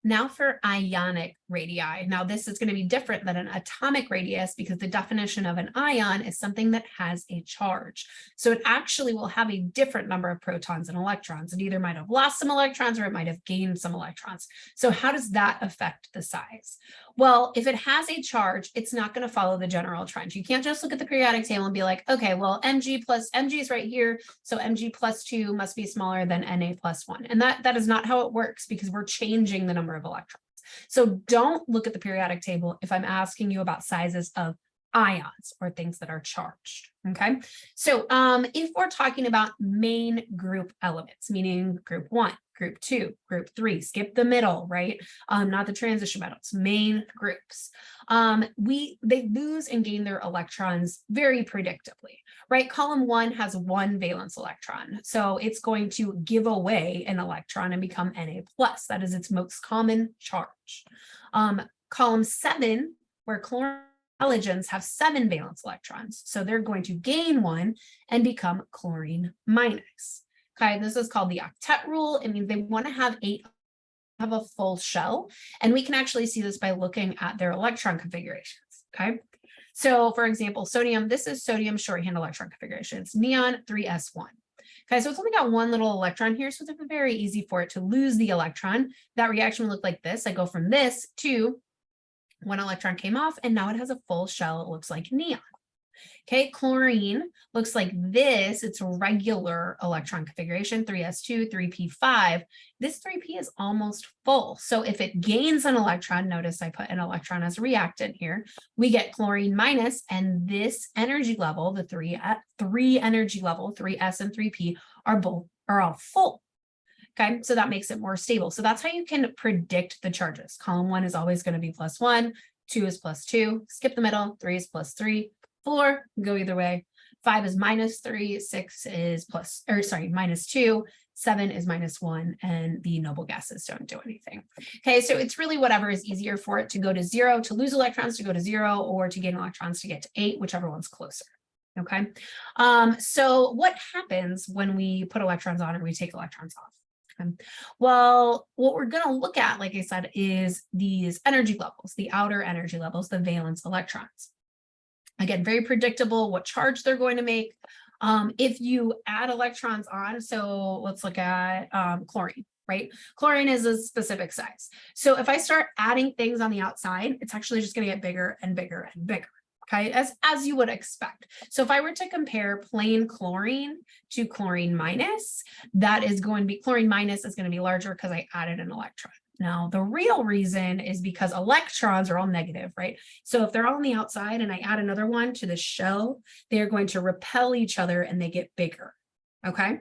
Now for ionic radii. Now this is going to be different than an atomic radius because the definition of an ion is something that has a charge. So it actually will have a different number of protons and electrons. It either might have lost some electrons or it might have gained some electrons. So how does that affect the size? Well, if it has a charge, it's not going to follow the general trend. You can't just look at the periodic table and be like, okay, well, Mg is right here. So Mg plus 2 must be smaller than Na plus 1. And that is not how it works because we're changing the number of electrons. So don't look at the periodic table if I'm asking you about sizes of ions or things that are charged. Okay. So if we're talking about main group elements, meaning group 1, group 2, group 3, skip the middle, right? Not the transition metals, main groups. They lose and gain their electrons very predictably, right? Column 1 has 1 valence electron. So it's going to give away an electron and become Na plus. That is its most common charge. Column 7, where chlorine halogens have 7 valence electrons. So they're going to gain 1 and become chlorine minus. Okay, this is called the octet rule. It means they want to have 8 have a full shell. And we can actually see this by looking at their electron configurations. Okay, so for example, sodium, this is sodium shorthand electron configuration. It's neon 3s1. Okay, so it's only got 1 little electron here, so it's very easy for it to lose the electron. That reaction would look like this. I go from this to 1 electron came off, and now it has a full shell. It looks like neon. Okay, chlorine looks like this. It's a regular electron configuration, 3s2, 3p5. This 3p is almost full. So if it gains an electron, notice I put an electron as a reactant here, we get chlorine minus, and this energy level, the three energy level, 3s and 3p are all full. Okay, so that makes it more stable. So that's how you can predict the charges. Column 1 is always going to be +1, 2 is +2, skip the middle, 3 is +3, 4, go either way, 5 is -3, 6 is -2, 7 is -1, and the noble gases don't do anything. Okay, so it's really whatever is easier for it to go to 0, to lose electrons to go to 0, or to gain electrons to get to 8, whichever one's closer. Okay, so what happens when we put electrons on or we take electrons off? Well, what we're going to look at, like I said, is these energy levels, the outer energy levels, the valence electrons. Again, very predictable what charge they're going to make. If you add electrons on, so let's look at chlorine, right? Chlorine is a specific size. So if I start adding things on the outside, it's actually just going to get bigger and bigger and bigger. Okay, as you would expect. So if I were to compare plain chlorine to chlorine minus, that is going to be, chlorine minus is going to be larger because I added an electron. Now, the real reason is because electrons are all negative, right? So if they're all on the outside and I add another one to the shell, they're going to repel each other and they get bigger. Okay,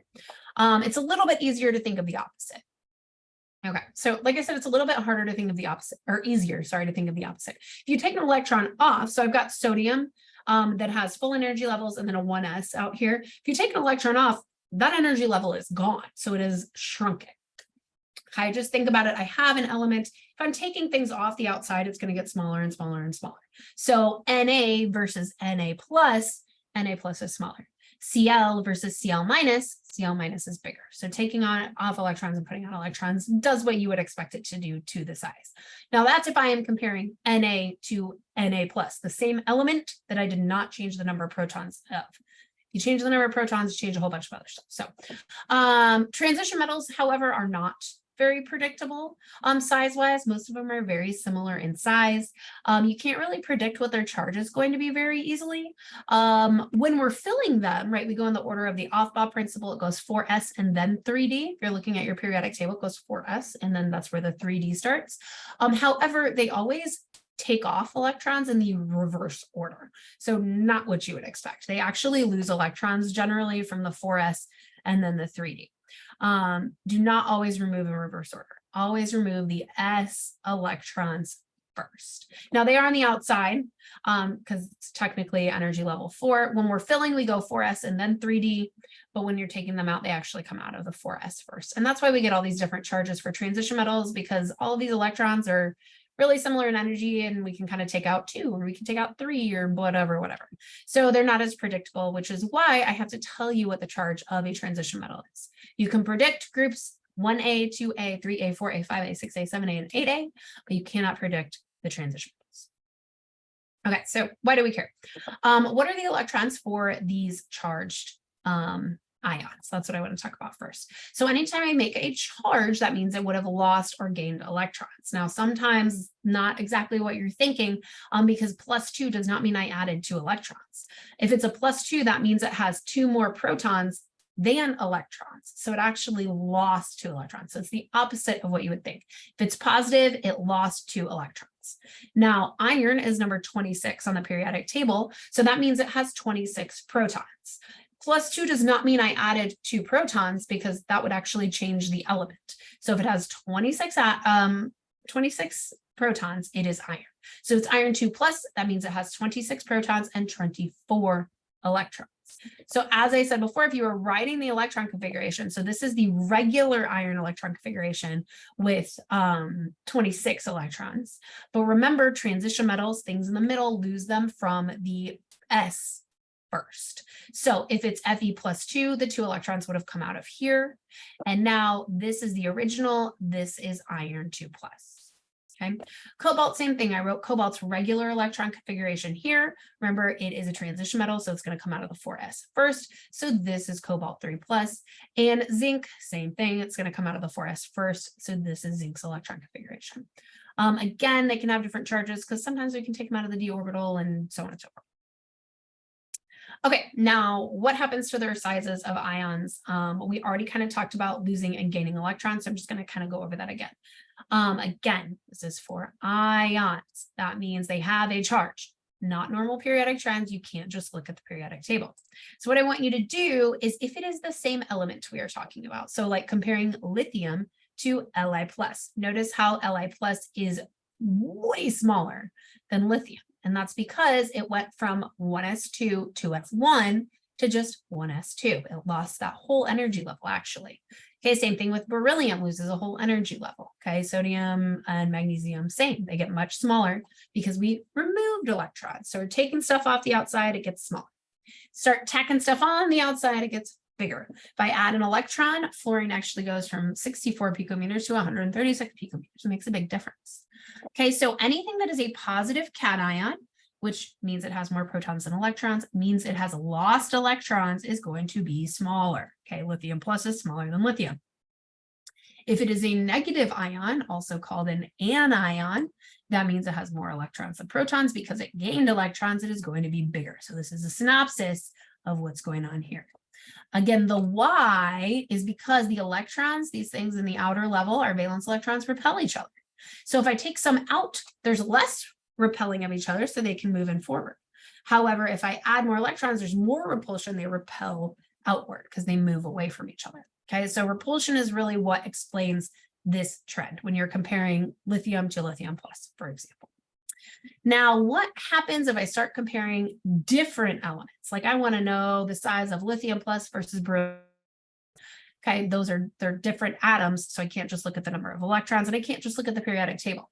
it's a little bit easier to think of the opposite. Okay, so like I said, it's a little bit harder to think of the opposite, or easier, sorry, to think of the opposite. If you take an electron off, so I've got sodium that has full energy levels and then a 1s out here. If you take an electron off, that energy level is gone, so it is shrunken. Okay, just think about it. I have an element. If I'm taking things off the outside, it's going to get smaller and smaller and smaller. So Na versus Na plus is smaller. Cl versus Cl minus is bigger. So taking off electrons and putting on electrons does what you would expect it to do to the size. Now that's if I am comparing Na to Na plus, the same element that I did not change the number of protons of. You change the number of protons, you change a whole bunch of other stuff. So transition metals, however, are not very predictable size-wise. Most of them are very similar in size. You can't really predict what their charge is going to be very easily. When we're filling them, right, we go in the order of the Aufbau principle. It goes 4s and then 3d. If you're looking at your periodic table, it goes 4s, and then that's where the 3d starts. However, they always take off electrons in the reverse order. So not what you would expect. They actually lose electrons generally from the 4s and then the 3d. Do not always remove in reverse order. Always remove the s electrons first. Now they are on the outside because it's technically energy level 4. When we're filling, we go 4s and then 3d, but when you're taking them out, they actually come out of the 4s first. And that's why we get all these different charges for transition metals, because all of these electrons are really similar in energy, and we can kind of take out 2, or we can take out 3, or whatever. So they're not as predictable, which is why I have to tell you what the charge of a transition metal is. You can predict groups 1A, 2A, 3A, 4A, 5A, 6A, 7A, and 8A, but you cannot predict the transition metals. Okay, so why do we care? What are the electrons for these charged ions? That's what I want to talk about first. So anytime I make a charge, that means it would have lost or gained electrons. Now, sometimes not exactly what you're thinking, because +2 does not mean I added 2 electrons. If it's a +2, that means it has 2 more protons than electrons. So it actually lost 2 electrons. So it's the opposite of what you would think. If it's positive, it lost 2 electrons. Now, iron is number 26 on the periodic table. So that means it has 26 protons. +2 does not mean I added 2 protons, because that would actually change the element. So if it has 26 protons, it is iron. So it's iron 2+, that means it has 26 protons and 24 electrons. So as I said before, if you were writing the electron configuration, so this is the regular iron electron configuration with 26 electrons. But remember, transition metals, things in the middle, lose them from the S first. So if it's Fe +2, the 2 electrons would have come out of here. And now this is the original, this is iron 2+. Okay, cobalt, same thing. I wrote cobalt's regular electron configuration here. Remember, it is a transition metal, so it's going to come out of the 4s first. So this is cobalt 3+. And zinc, same thing. It's going to come out of the 4s first. So this is zinc's electron configuration. Again, they can have different charges because sometimes we can take them out of the d orbital and so on and so forth. Okay, now what happens to their sizes of ions? We already kind of talked about losing and gaining electrons, so I'm just going to kind of go over that again. Again, this is for ions. That means they have a charge, not normal periodic trends. You can't just look at the periodic table. So what I want you to do is, if it is the same element we are talking about, so like comparing lithium to Li+, notice how Li+ is way smaller than lithium. And that's because it went from 1s2 to F1 to just 1s2. It lost that whole energy level, actually. Okay, same thing with beryllium, loses a whole energy level. Okay, sodium and magnesium, same. They get much smaller because we removed electrons. So we're taking stuff off the outside, it gets smaller. Start tacking stuff on the outside, it gets bigger. If I add an electron, fluorine actually goes from 64 picometers to 136 picometers. It makes a big difference. Okay, so anything that is a positive cation, which means it has more protons than electrons, means it has lost electrons, is going to be smaller. Okay, lithium plus is smaller than lithium. If it is a negative ion, also called an anion, that means it has more electrons than protons. Because it gained electrons, it is going to be bigger. So this is a synopsis of what's going on here. Again, the Y is because the electrons, these things in the outer level, our valence electrons, repel each other. So if I take some out, there's less repelling of each other, so they can move in forward. However, if I add more electrons, there's more repulsion, they repel outward because they move away from each other. Okay, so repulsion is really what explains this trend when you're comparing lithium to lithium plus, for example. Now, what happens if I start comparing different elements? Like I want to know the size of lithium plus versus beryllium. Okay, they're different atoms, so I can't just look at the number of electrons, and I can't just look at the periodic table.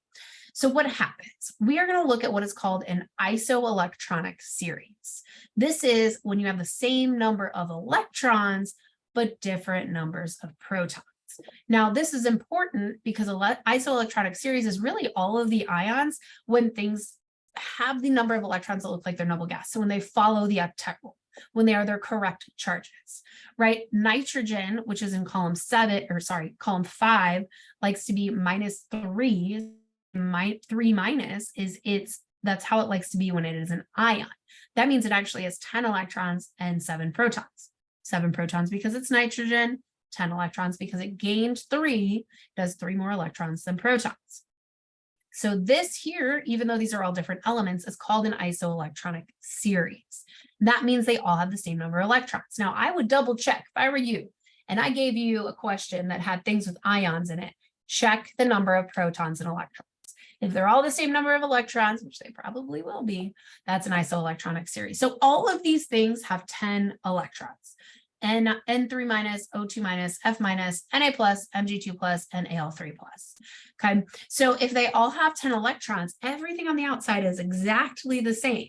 So what happens? We are going to look at what is called an isoelectronic series. This is when you have the same number of electrons, but different numbers of protons. Now, this is important because isoelectronic series is really all of the ions when things have the number of electrons that look like they're noble gas. So when they follow the octet rule, when they are their correct charges, right? Nitrogen, which is in column 5, likes to be -3. 3 minus is that's how it likes to be when it is an ion. That means it actually has 10 electrons and 7 protons. 7 protons because it's nitrogen, 10 electrons because it gained 3, it has 3 more electrons than protons. So this here, even though these are all different elements, is called an isoelectronic series. That means they all have the same number of electrons. Now, I would double check if I were you and I gave you a question that had things with ions in it, check the number of protons and electrons. If they're all the same number of electrons, which they probably will be, that's an isoelectronic series. So all of these things have 10 electrons. N3 minus, O2 minus, F minus, Na plus, Mg2 plus, and Al3 plus. Okay, so if they all have 10 electrons, everything on the outside is exactly the same.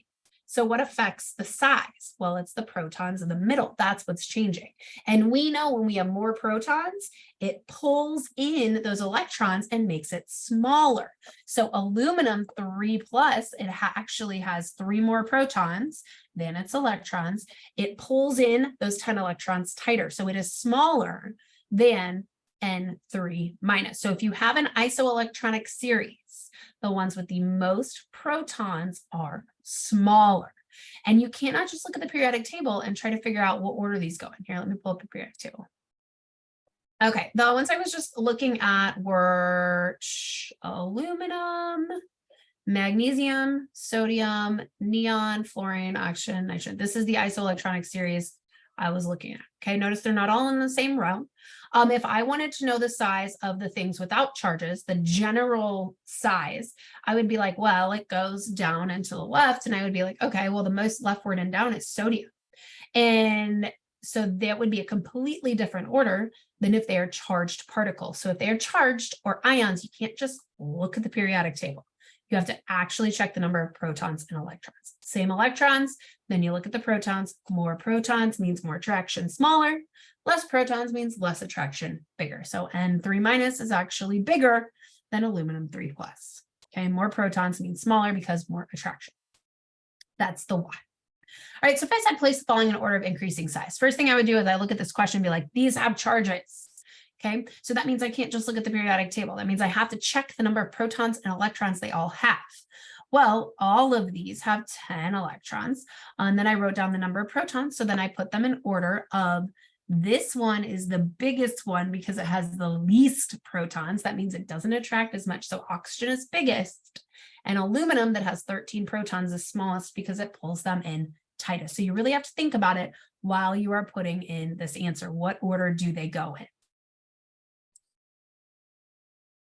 So what affects the size? Well, it's the protons in the middle. That's what's changing. And we know when we have more protons, it pulls in those electrons and makes it smaller. So aluminum 3+, it actually has 3 more protons than its electrons. It pulls in those 10 electrons tighter. So it is smaller than N3-. So if you have an isoelectronic series, the ones with the most protons are smaller. And you cannot just look at the periodic table and try to figure out what order these go in. Here, let me pull up the periodic table. Okay, the ones I was just looking at were aluminum, magnesium, sodium, neon, fluorine, oxygen, nitrogen. This is the isoelectronic series I was looking at. Okay, notice they're not all in the same row. If I wanted to know the size of the things without charges, the general size, I would be like, well, it goes down and to the left. And I would be like, okay, well, the most leftward and down is sodium. And so that would be a completely different order than if they are charged particles. So if they are charged or ions, you can't just look at the periodic table. You have to actually check the number of protons and electrons. Same electrons, then you look at the protons. More protons means more attraction, smaller. Less protons means less attraction, bigger. So N3- is actually bigger than aluminum 3+. Okay, more protons means smaller because more attraction. That's the why. All right, so if I said place the following in order of increasing size, first thing I would do is I look at this question and be like, these have charges. Okay, so that means I can't just look at the periodic table. That means I have to check the number of protons and electrons they all have. Well, all of these have 10 electrons. And then I wrote down the number of protons. So then I put them in order of this one is the biggest one because it has the least protons. That means it doesn't attract as much. So oxygen is biggest. And aluminum that has 13 protons is smallest because it pulls them in tightest. So you really have to think about it while you are putting in this answer. What order do they go in?